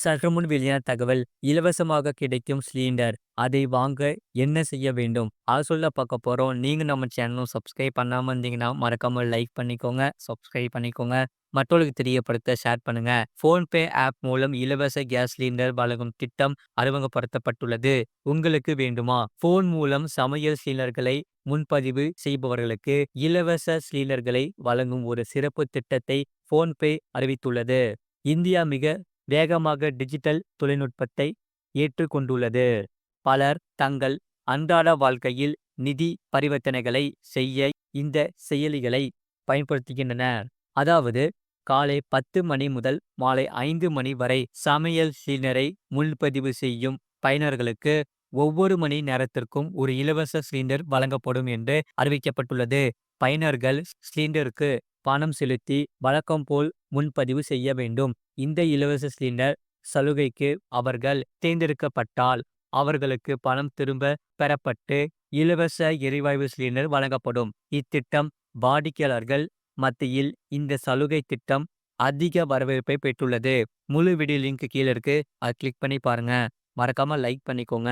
சற்று முன் வெளியான தகவல் இலவசமாக கிடைக்கும் சிலிண்டர் அதை வாங்க என்ன செய்ய வேண்டும் அது சொல்ல பார்க்க போறோம். நீங்க நம்ம சேனலும் சப்ஸ்கிரைப் பண்ணாம இருந்தீங்கன்னா மறக்காம லைக் பண்ணிக்கோங்க, சப்ஸ்கிரைப் பண்ணிக்கோங்க, மற்றவர்களுக்கு தெரியப்படுத்த ஷேர் பண்ணுங்க. போன்பே ஆப் மூலம் இலவச கேஸ் சிலிண்டர் வழங்கும் திட்டம் அறிமுகப்படுத்தப்பட்டுள்ளது. உங்களுக்கு வேண்டுமா? போன் மூலம் சமையல் சிலிண்டர்களை முன்பதிவு செய்பவர்களுக்கு இலவச சிலிண்டர்களை வழங்கும் ஒரு சிறப்பு திட்டத்தை போன்பே அறிவித்துள்ளது. இந்தியா மிக வேகமாக டிஜிட்டல் தொழில்நுட்பத்தை ஏற்றுக்கொண்டுள்ளது. பலர் தங்கள் அன்றாட வாழ்க்கையில் நிதி பரிவர்த்தனைகளை செய்ய இந்த செயலிகளை பயன்படுத்துகின்றனர். அதாவது காலை 10 மணி முதல் மாலை 5 மணி வரை சமையல் சிலிண்டரை முன்பதிவு செய்யும் பயனர்களுக்கு ஒவ்வொரு மணி நேரத்திற்கும் ஒரு இலவச சிலிண்டர் வழங்கப்படும் என்று அறிவிக்கப்பட்டுள்ளது. பயனர்கள் சிலிண்டருக்கு பணம் செலுத்தி வழக்கம் போல் முன்பதிவு செய்ய வேண்டும். இந்த இலவச சிலிண்டர் சலுகைக்கு அவர்கள் தேர்ந்தெடுக்கப்பட்டால் அவர்களுக்கு பணம் திரும்ப பெறப்பட்டு இலவச எரிவாயு சிலிண்டர் வழங்கப்படும். இத்திட்டம் வாடிக்கையாளர்கள் மத்தியில் இந்த சலுகை திட்டம் அதிக வரவேற்பை பெற்றுள்ளது. முழு வீடியோ லிங்க் கீழே இருக்கு, அதை கிளிக் பண்ணி பாருங்க. மறக்காம லைக் பண்ணிக்கோங்க.